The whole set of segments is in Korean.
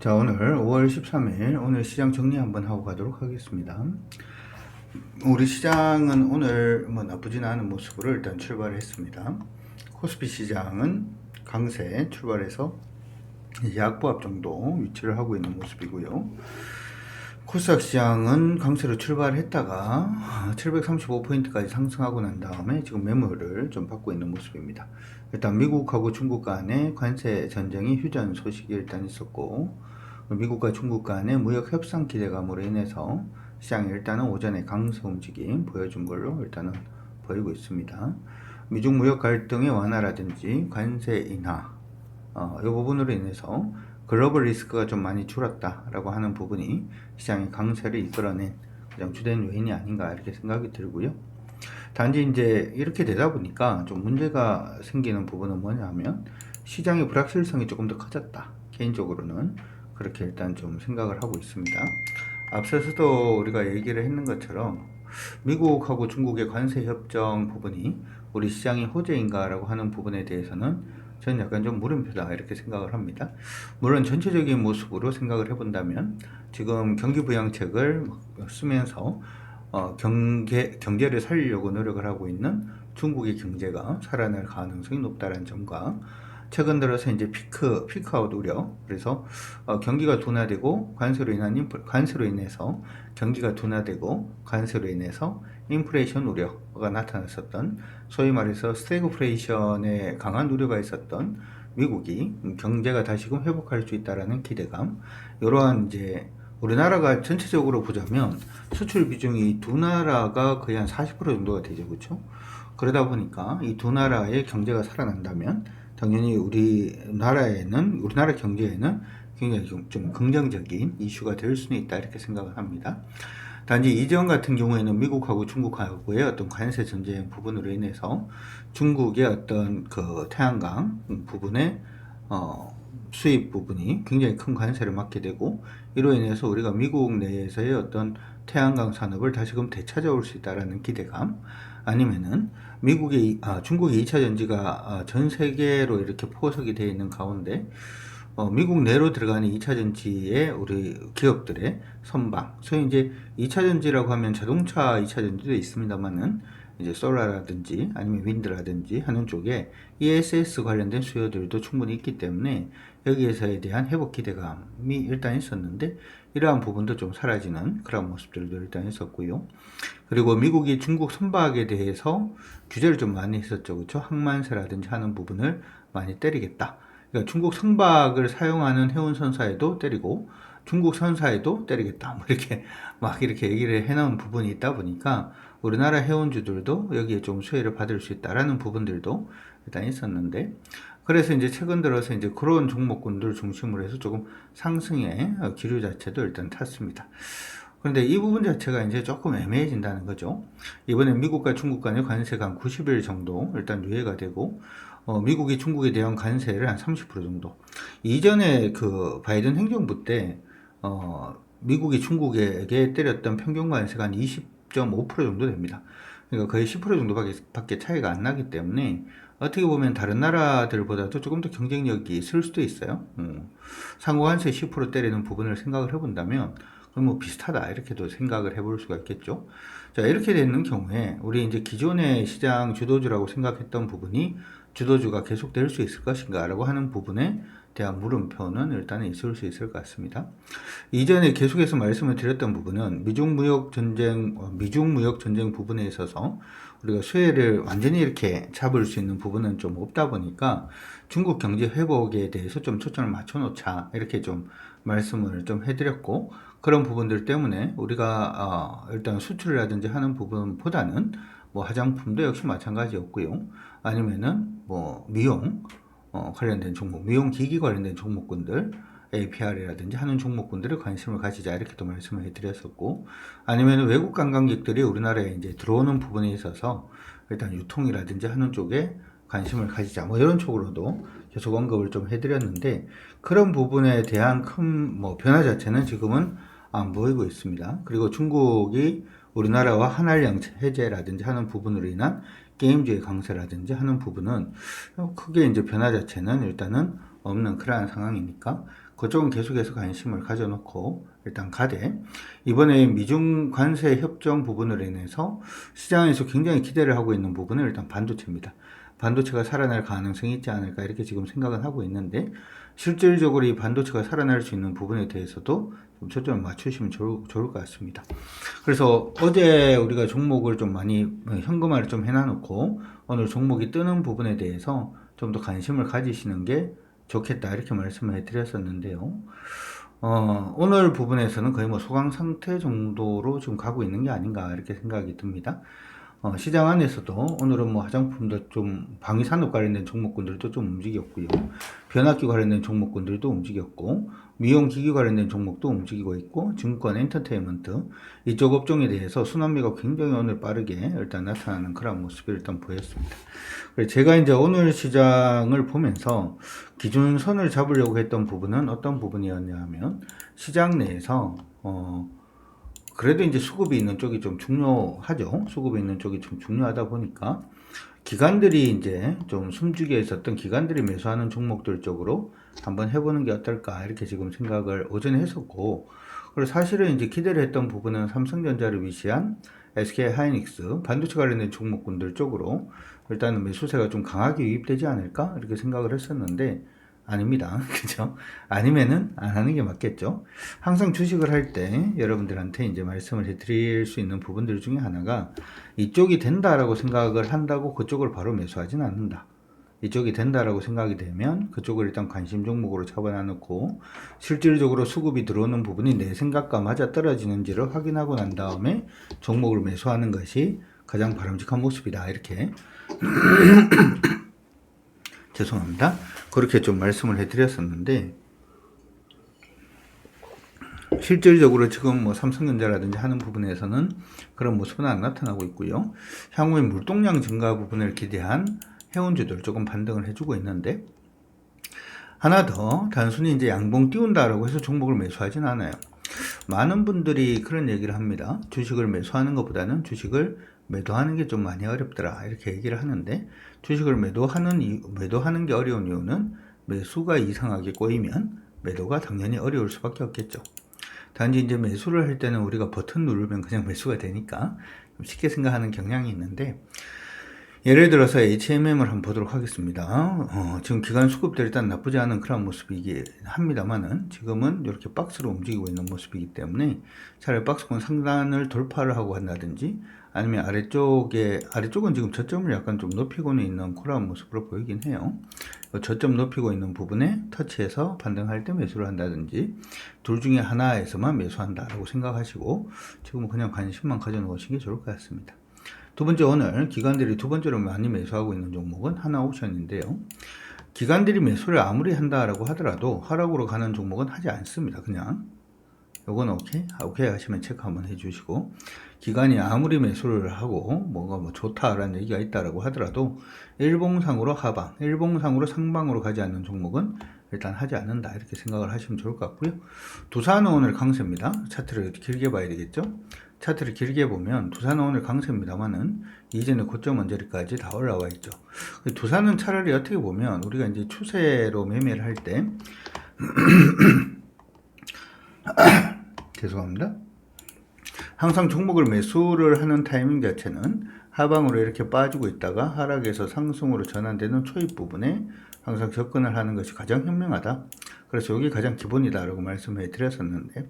자, 오늘 5월 13일 오늘 시장 정리 한번 하고 가도록 하겠습니다. 우리 시장은 오늘 뭐 나쁘진 않은 모습으로 일단 출발했습니다. 코스피 시장은 강세 출발해서 약보합 정도 위치를 하고 있는 모습이고요. 코스닥 시장은 강세로 출발했다가 735포인트까지 상승하고 난 다음에 지금 매물을 좀 받고 있는 모습입니다. 일단 미국하고 중국 간의 관세 전쟁이 휴전 소식이 일단 있었고, 미국과 중국 간의 무역 협상 기대감으로 인해서 시장이 일단은 오전에 강세 움직임 보여준 걸로 일단은 보이고 있습니다. 미중 무역 갈등의 완화라든지 관세 인하, 이 부분으로 인해서 글로벌 리스크가 좀 많이 줄었다라고 하는 부분이 시장의 강세를 이끌어낸 가장 주된 요인이 아닌가 이렇게 생각이 들고요. 단지 이제 이렇게 되다 보니까 좀 문제가 생기는 부분은 뭐냐면 시장의 불확실성이 조금 더 커졌다. 개인적으로는 그렇게 일단 좀 생각을 하고 있습니다. 앞서서도 우리가 얘기를 했는 것처럼 미국하고 중국의 관세 협정 부분이 우리 시장의 호재인가라고 하는 부분에 대해서는 저는 약간 좀 물음표다 이렇게 생각을 합니다. 물론 전체적인 모습으로 생각을 해본다면 지금 경기 부양책을 쓰면서 경제를 살리려고 노력을 하고 있는 중국의 경제가 살아날 가능성이 높다는 점과 최근 들어서 이제 피크아웃 우려, 그래서 경기가 둔화되고 관세로 인해서 경기가 둔화되고 관세로 인해서 인플레이션 우려가 나타났었던, 소위 말해서 스태그플레이션에 강한 우려가 있었던 미국이 경제가 다시금 회복할 수 있다라는 기대감, 이러한 이제 우리나라가 전체적으로 보자면 수출 비중이 두 나라가 거의 한 40% 정도가 되죠, 그렇죠? 그러다 보니까 이 두 나라의 경제가 살아난다면 당연히 우리나라 경제에는 굉장히 좀 긍정적인 이슈가 될 수는 있다 이렇게 생각을 합니다. 단지 이전 같은 경우에는 미국하고 중국하고의 어떤 관세 전쟁 부분으로 인해서 중국의 어떤 그 태양광 부분의 수입 부분이 굉장히 큰 관세를 받게 되고, 이로 인해서 우리가 미국 내에서의 어떤 태양광 산업을 다시금 되찾아올 수 있다라는 기대감, 아니면은 중국의 2차 전지가 전 세계로 이렇게 포석이 되어 있는 가운데 미국 내로 들어가는 2차 전지의 우리 기업들의 선방, 소위 이제 2차 전지라고 하면 자동차 2차 전지도 있습니다만은 이제 솔라라든지 아니면 윈드라든지 하는 쪽에 ESS 관련된 수요들도 충분히 있기 때문에 여기에서에 대한 회복 기대감이 일단 있었는데, 이러한 부분도 좀 사라지는 그런 모습들도 일단 있었고요. 그리고 미국이 중국 선박에 대해서 규제를 좀 많이 했었죠. 그렇죠? 항만세라든지 하는 부분을 많이 때리겠다. 그러니까 중국 선박을 사용하는 해운 선사에도 때리고 중국 선사에도 때리겠다. 뭐 이렇게 막 이렇게 얘기를 해놓은 부분이 있다 보니까 우리나라 해운주들도 여기에 좀 수혜를 받을 수 있다라는 부분들도 일단 있었는데, 그래서 이제 최근 들어서 이제 그런 종목군들 중심으로 해서 조금 상승의 기류 자체도 일단 탔습니다. 그런데 이 부분 자체가 이제 조금 애매해진다는 거죠. 이번에 미국과 중국 간의 관세가 한 90일 정도 일단 유예가 되고, 미국이 중국에 대한 관세를 한 30% 정도. 이전에 그 바이든 행정부 때, 미국이 중국에게 때렸던 평균 관세가 한 20.5% 정도 됩니다. 그러니까 거의 10% 정도밖에 차이가 안 나기 때문에 어떻게 보면 다른 나라들보다도 조금 더 경쟁력이 있을 수도 있어요. 상호관세 10% 때리는 부분을 생각을 해본다면 그럼 뭐 비슷하다 이렇게도 생각을 해볼 수가 있겠죠. 자, 이렇게 되는 경우에 우리 이제 기존의 시장 주도주라고 생각했던 부분이 주도주가 계속 될 수 있을 것인가라고 하는 부분에 대한 물음표는 일단은 있을 수 있을 것 같습니다. 이전에 계속해서 말씀을 드렸던 부분은 미중 무역 전쟁 부분에 있어서 우리가 수혜를 완전히 이렇게 잡을 수 있는 부분은 좀 없다 보니까 중국 경제 회복에 대해서 좀 초점을 맞춰 놓자 이렇게 좀 말씀을 좀 해드렸고, 그런 부분들 때문에 우리가 일단 수출이라든지 하는 부분보다는 뭐 화장품도 역시 마찬가지였고요. 아니면은 뭐 미용 관련된 종목, 미용 기기 관련된 종목군들, APR이라든지 하는 종목군들에 관심을 가지자 이렇게도 말씀을 해드렸었고, 아니면 외국 관광객들이 우리나라에 이제 들어오는 부분에 있어서 일단 유통이라든지 하는 쪽에 관심을 가지자 뭐 이런 쪽으로도 계속 언급을 좀 해드렸는데, 그런 부분에 대한 큰 뭐 변화 자체는 지금은 안 보이고 있습니다. 그리고 중국이 우리나라와 한알 해제라든지 하는 부분으로 인한 게임주의 강세라든지 하는 부분은 크게 이제 변화 자체는 일단은 없는 그러한 상황이니까 그쪽은 계속해서 관심을 가져놓고 일단 가되, 이번에 미중 관세 협정 부분으로 인해서 시장에서 굉장히 기대를 하고 있는 부분은 일단 반도체입니다. 반도체가 살아날 가능성이 있지 않을까 이렇게 지금 생각은 하고 있는데, 실질적으로 이 반도체가 살아날 수 있는 부분에 대해서도 좀 초점을 맞추시면 좋을 것 같습니다. 그래서 어제 우리가 종목을 좀 많이 현금화를 좀 해놔놓고 오늘 종목이 뜨는 부분에 대해서 좀 더 관심을 가지시는 게 좋겠다 이렇게 말씀을 해드렸었는데요. 오늘 부분에서는 거의 뭐 소강 상태 정도로 지금 가고 있는 게 아닌가 이렇게 생각이 듭니다. 시장 안에서도 오늘은 뭐 화장품도 좀 방위산업 관련된 종목군들도 좀 움직였고요. 변압기 관련된 종목군들도 움직였고, 미용기기 관련된 종목도 움직이고 있고, 증권, 엔터테인먼트 이쪽 업종에 대해서 순환매가 굉장히 오늘 빠르게 일단 나타나는 그런 모습이 일단 보였습니다. 그래서 제가 이제 오늘 시장을 보면서 기준선을 잡으려고 했던 부분은 어떤 부분이었냐 하면, 시장 내에서 그래도 이제 수급이 있는 쪽이 좀 중요하죠. 수급이 있는 쪽이 좀 중요하다 보니까 기관들이 이제 좀 숨죽여 있었던 기관들이 매수하는 종목들 쪽으로 한번 해보는 게 어떨까 이렇게 지금 생각을 오전에 했었고, 그리고 사실은 이제 기대를 했던 부분은 삼성전자를 위시한 SK 하이닉스 반도체 관련된 종목군들 쪽으로 일단은 매수세가 좀 강하게 유입되지 않을까 이렇게 생각을 했었는데, 아닙니다. 그죠? 아니면은 안 하는 게 맞겠죠. 항상 주식을 할 때 여러분들한테 이제 말씀을 해드릴 수 있는 부분들 중에 하나가, 이쪽이 된다라고 생각을 한다고 그쪽을 바로 매수하진 않는다. 이쪽이 된다라고 생각이 되면 그쪽을 일단 관심 종목으로 잡아놔놓고 실질적으로 수급이 들어오는 부분이 내 생각과 맞아 떨어지는지를 확인하고 난 다음에 종목을 매수하는 것이 가장 바람직한 모습이다. 이렇게 죄송합니다. 그렇게 좀 말씀을 해드렸었는데, 실질적으로 지금 뭐 삼성전자라든지 하는 부분에서는 그런 모습은 안 나타나고 있고요. 향후에 물동량 증가 부분을 기대한 해운주들 조금 반등을 해주고 있는데, 하나 더 단순히 이제 양봉 띄운다라고 해서 종목을 매수하진 않아요. 많은 분들이 그런 얘기를 합니다. 주식을 매수하는 것보다는 주식을 매도하는 게 좀 많이 어렵더라 이렇게 얘기를 하는데, 주식을 매도하는 게 어려운 이유는 매수가 이상하게 꼬이면 매도가 당연히 어려울 수밖에 없겠죠. 단지 이제 매수를 할 때는 우리가 버튼 누르면 그냥 매수가 되니까 좀 쉽게 생각하는 경향이 있는데, 예를 들어서 HMM을 한번 보도록 하겠습니다. 지금 기관 수급들이 일단 나쁘지 않은 그런 모습이긴 합니다만은 지금은 이렇게 박스로 움직이고 있는 모습이기 때문에 차라리 박스권 상단을 돌파를 하고 한다든지, 아니면 아래쪽은 지금 저점을 약간 좀 높이고는 있는 그런 모습으로 보이긴 해요. 저점 높이고 있는 부분에 터치해서 반등할 때 매수를 한다든지, 둘 중에 하나에서만 매수한다라고 생각하시고 지금은 그냥 관심만 가져놓으시는 게 좋을 것 같습니다. 두 번째, 오늘 기관들이 두 번째로 많이 매수하고 있는 종목은 하나옵션인데요. 기관들이 매수를 아무리 한다라고 하더라도 하락으로 가는 종목은 하지 않습니다. 그냥 요건 오케이 하시면 체크 한번 해주시고, 기관이 아무리 매수를 하고 뭔가 뭐 좋다라는 얘기가 있다라고 하더라도 일봉상으로 하방, 일봉상으로 상방으로 가지 않는 종목은 일단 하지 않는다 이렇게 생각을 하시면 좋을 것 같고요. 두산은 오늘 강세입니다. 차트를 길게 봐야 되겠죠. 차트를 길게 보면 두산은 오늘 강세입니다만은 이전에 고점 언저리까지 다 올라와 있죠. 두산은 차라리 어떻게 보면 우리가 이제 추세로 매매를 할 때 죄송합니다. 항상 종목을 매수를 하는 타이밍 자체는 하방으로 이렇게 빠지고 있다가 하락에서 상승으로 전환되는 초입 부분에 항상 접근을 하는 것이 가장 현명하다. 그래서 여기 가장 기본이다라고 말씀해 드렸었는데,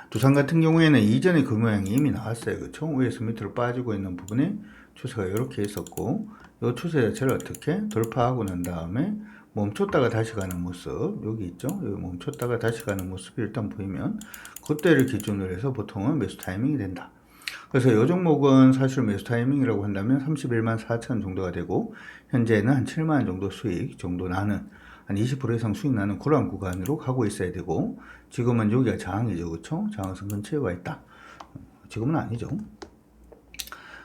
두산 같은 경우에는 이전에 그 모양이 이미 나왔어요. 그렇죠? 위에서 밑으로 빠지고 있는 부분에 추세가 이렇게 있었고, 이 추세 자체를 어떻게 돌파하고 난 다음에 멈췄다가 다시 가는 모습, 여기 있죠? 여기 멈췄다가 다시 가는 모습이 일단 보이면 그때를 기준으로 해서 보통은 매수 타이밍이 된다. 그래서 이 종목은 사실 매수 타이밍이라고 한다면 31만 4천 정도가 되고, 현재는 한 7만 정도 수익 정도 나는, 한 20% 이상 수익 나는 그러한 구간으로 가고 있어야 되고, 지금은 여기가 저항이죠. 그렇죠? 저항선 근처에 와 있다. 지금은 아니죠.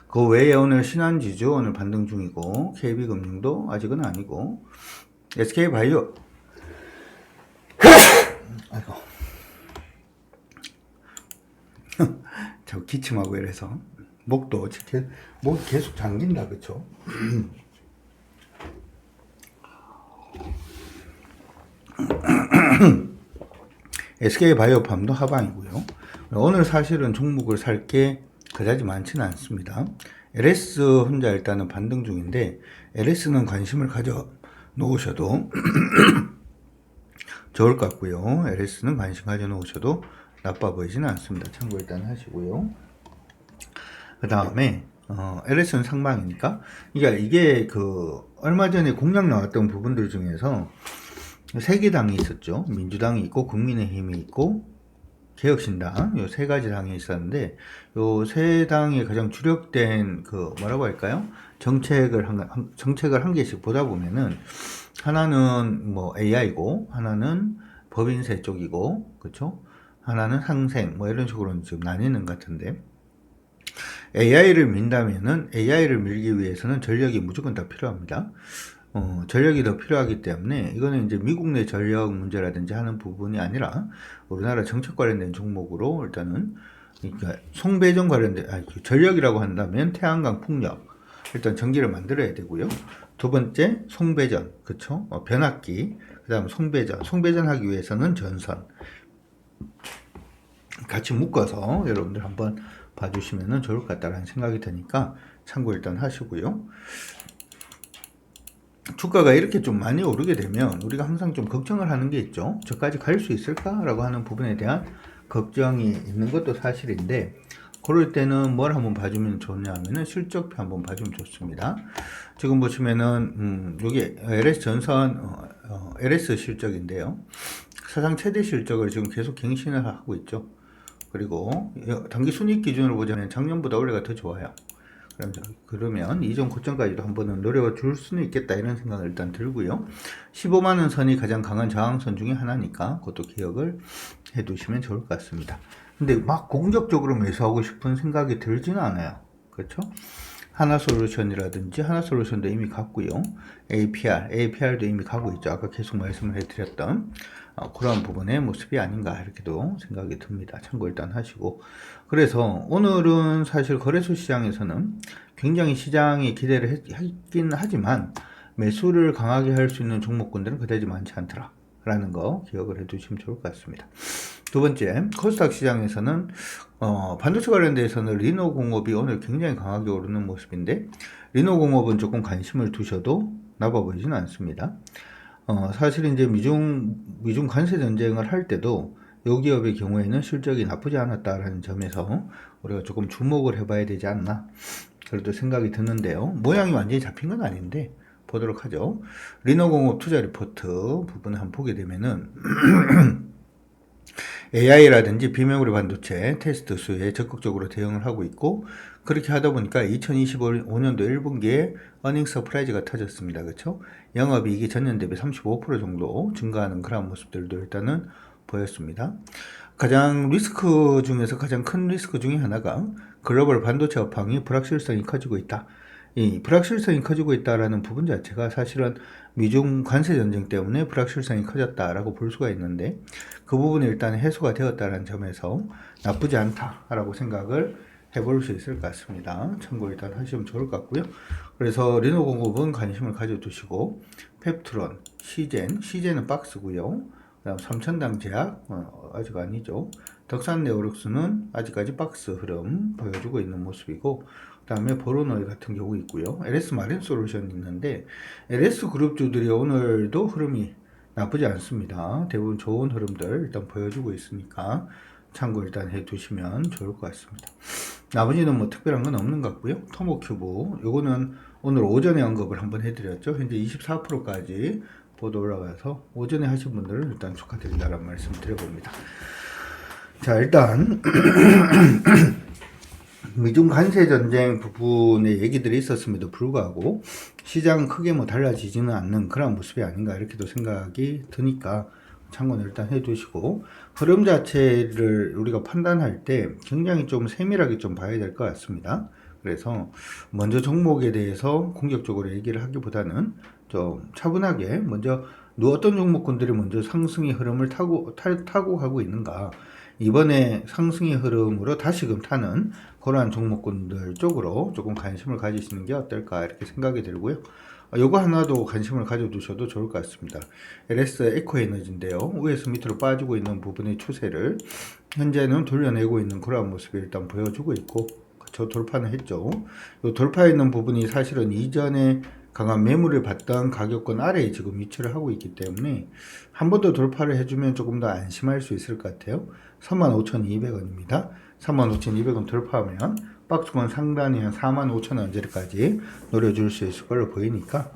그 외에 오늘 신한지주 오늘 반등 중이고, KB금융도 아직은 아니고, SK바이오 아이고 저 기침하고 이래서 목도 목 계속 잠긴다. 그쵸? SK바이오팜도 하방이고요. 오늘 사실은 종목을 살 게 그다지 많지는 않습니다. LS 혼자 일단은 반등 중인데 LS는 관심을 가져 놓으셔도 좋을 것 같고요. LS는 관심 가져 놓으셔도 나빠 보이지는 않습니다. 참고 일단 하시고요. 그 다음에 LS는 상방이니까 이게 그 얼마 전에 공약 나왔던 부분들 중에서 세 개 당이 있었죠. 민주당이 있고 국민의힘이 있고 개혁신당 요 세 가지 당이 있었는데 요 세 당이 가장 주력된 그 뭐라고 할까요? 정책을 한 개씩 보다 보면은 하나는 뭐 AI고 하나는 법인세 쪽이고 그렇죠? 하나는 상생 뭐 이런 식으로 지금 나뉘는 것 같은데 AI를 민다면은 AI를 밀기 위해서는 전력이 무조건 다 필요합니다. 전력이 더 필요하기 때문에 이거는 이제 미국 내 전력 문제라든지 하는 부분이 아니라 우리나라 정책 관련된 종목으로 일단은 그러니까 송배전 관련된 전력이라고 한다면 태양광 풍력 일단 전기를 만들어야 되고요. 두 번째 송배전 그쵸? 변압기 그다음 송배전 하기 위해서는 전선 같이 묶어서 여러분들 한번 봐주시면 좋을 것 같다라는 생각이 드니까 참고 일단 하시고요. 주가가 이렇게 좀 많이 오르게 되면 우리가 항상 좀 걱정을 하는 게 있죠. 저까지 갈 수 있을까라고 하는 부분에 대한 걱정이 있는 것도 사실인데 그럴 때는 뭘 한번 봐주면 좋냐 하면은 실적표 한번 봐주면 좋습니다. 지금 보시면은 여기 LS 전선 LS 실적인데요. 사상 최대 실적을 지금 계속 갱신을 하고 있죠. 그리고 단기 순이익 기준으로 보자면 작년보다 올해가 더 좋아요. 그러면 이전 고점까지도 한번은 노려봐 줄 수는 있겠다 이런 생각을 일단 들고요. 15만원 선이 가장 강한 저항선 중에 하나니까 그것도 기억을 해 두시면 좋을 것 같습니다. 근데 막 공격적으로 매수하고 싶은 생각이 들지는 않아요. 그렇죠? 하나솔루션이라든지 하나솔루션도 이미 갔고요. APR도 이미 가고 있죠. 아까 계속 말씀을 해드렸던 그런 부분의 모습이 아닌가 이렇게도 생각이 듭니다. 참고 일단 하시고 그래서 오늘은 사실 거래소 시장에서는 굉장히 시장이 기대를 했긴 하지만 매수를 강하게 할 수 있는 종목군들은 그다지 많지 않더라 라는 거 기억을 해 두시면 좋을 것 같습니다. 두 번째 코스닥 시장에서는 반도체 관련돼서는 리노공업이 오늘 굉장히 강하게 오르는 모습인데 리노공업은 조금 관심을 두셔도 나빠 보이지는 않습니다. 사실 이제 미중 관세 전쟁을 할 때도 이 기업의 경우에는 실적이 나쁘지 않았다라는 점에서 우리가 조금 주목을 해봐야 되지 않나 그래도 생각이 드는데요. 모양이 완전히 잡힌 건 아닌데 보도록 하죠. 리노공업 투자 리포트 부분을 한번 보게 되면은 AI라든지 비메모리 반도체 테스트 수에 적극적으로 대응을 하고 있고 그렇게 하다 보니까 2025년도 1분기에 어닝 서프라이즈가 터졌습니다. 그렇죠? 영업이익이 전년 대비 35% 정도 증가하는 그런 모습들도 일단은 보였습니다. 가장 리스크 중에서 가장 큰 리스크 중에 하나가 글로벌 반도체 업황이 불확실성이 커지고 있다. 이 불확실성이 커지고 있다라는 부분 자체가 사실은 미중 관세 전쟁 때문에 불확실성이 커졌다라고 볼 수가 있는데 그 부분이 일단 해소가 되었다는 점에서 나쁘지 않다라고 생각을 해볼 수 있을 것 같습니다. 참고 일단 하시면 좋을 것 같고요. 그래서 리노공업은 관심을 가져두시고 펩트론, 시젠은 박스고요. 그다음 삼천당 제약 아직 아니죠. 덕산 네오룩스는 아직까지 박스 흐름 보여주고 있는 모습이고 그 다음에 보로노일 같은 경우 있고요. LS 마린 솔루션이 있는데 LS 그룹주들이 오늘도 흐름이 나쁘지 않습니다. 대부분 좋은 흐름들 일단 보여주고 있으니까 참고 일단 해 두시면 좋을 것 같습니다. 나머지는 뭐 특별한 건 없는 것 같고요. 토모큐브 요거는 오늘 오전에 언급을 한번 해드렸죠. 현재 24%까지 보도 올라가서 오전에 하신 분들은 일단 축하드린다는 말씀 드려봅니다. 자 일단 미중 관세 전쟁 부분의 얘기들이 있었음에도 불구하고 시장은 크게 뭐 달라지지는 않는 그런 모습이 아닌가 이렇게도 생각이 드니까 참고는 일단 해두시고 흐름 자체를 우리가 판단할 때 굉장히 좀 세밀하게 좀 봐야 될 것 같습니다. 그래서 먼저 종목에 대해서 공격적으로 얘기를 하기보다는 좀 차분하게 먼저 어떤 종목군들이 먼저 상승의 흐름을 타고 가고 있는가 이번에 상승의 흐름으로 다시금 타는 그러한 종목군들 쪽으로 조금 관심을 가지시는 게 어떨까 이렇게 생각이 들고요. 요거 하나도 관심을 가져두셔도 좋을 것 같습니다. LS 에코 에너지인데요. 위에서 밑으로 빠지고 있는 부분의 추세를 현재는 돌려내고 있는 그런 모습이 일단 보여주고 있고, 저 돌파는 했죠. 요 돌파해 있는 부분이 사실은 이전에 강한 매물을 받던 가격권 아래에 지금 위치를 하고 있기 때문에 한 번 더 돌파를 해주면 조금 더 안심할 수 있을 것 같아요. 35,200원입니다. 35,200원 돌파하면 박스권 상단이 한 45,000원짜리까지 노려줄 수 있을 걸로 보이니까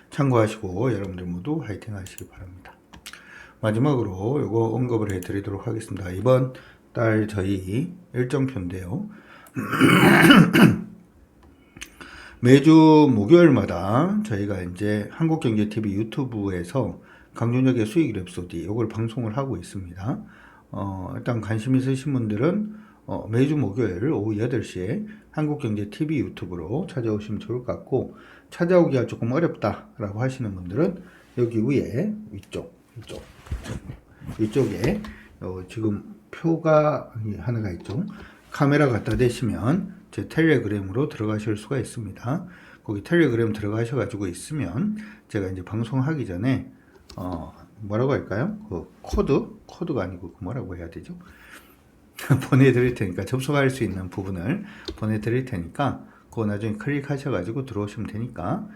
참고하시고 여러분들 모두 화이팅 하시기 바랍니다. 마지막으로 요거 언급을 해드리도록 하겠습니다. 이번 달 저희 일정표인데요. 매주 목요일마다 저희가 이제 한국경제TV 유튜브에서 강준혁의 수익 랩소디 요걸 방송을 하고 있습니다. 일단 관심 있으신 분들은 매주 목요일 오후 8시에 한국경제TV 유튜브로 찾아오시면 좋을 것 같고, 찾아오기가 조금 어렵다라고 하시는 분들은 여기 위에 위쪽에 지금 표가 하나가 있죠. 카메라 갖다 대시면 제 텔레그램으로 들어가실 수가 있습니다. 거기 텔레그램 들어가셔가지고 있으면 제가 이제 방송하기 전에 뭐라고 할까요? 그 코드가 아니고 뭐라고 해야 되죠? 보내드릴 테니까, 접속할 수 있는 부분을 보내드릴 테니까 그거 나중에 클릭하셔가지고 들어오시면 되니까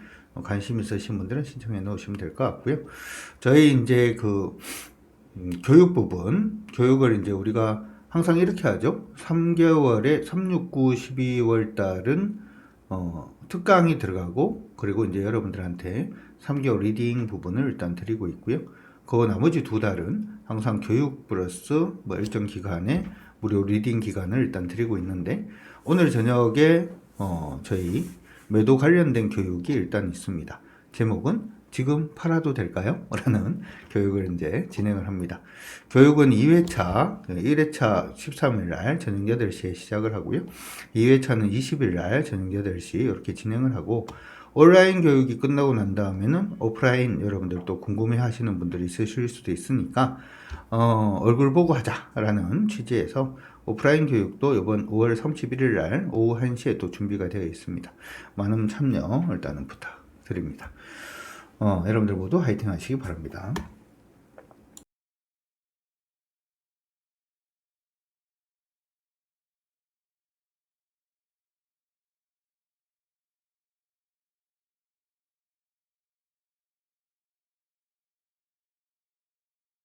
관심 있으신 분들은 신청해 놓으시면 될 것 같고요. 저희 이제 그 교육 부분, 교육을 이제 우리가 항상 이렇게 하죠. 3개월에 3, 6, 9, 12월 달은 특강이 들어가고, 그리고 이제 여러분들한테 3개월 리딩 부분을 일단 드리고 있고요. 그 나머지 2달은 항상 교육 플러스 뭐 일정 기간에 무료 리딩 기간을 일단 드리고 있는데, 오늘 저녁에 저희 매도 관련된 교육이 일단 있습니다. 제목은 지금 팔아도 될까요? 라는 교육을 이제 진행을 합니다. 교육은 2회차, 1회차 13일 날 저녁 8시에 시작을 하고요. 2회차는 20일 날 저녁 8시 이렇게 진행을 하고, 온라인 교육이 끝나고 난 다음에는 오프라인 여러분들 또 궁금해 하시는 분들이 있으실 수도 있으니까 얼굴 보고 하자라는 취지에서 오프라인 교육도 이번 5월 31일 날 오후 1시에 또 준비가 되어 있습니다. 많은 참여 일단은 부탁드립니다. 여러분들 모두 화이팅 하시기 바랍니다.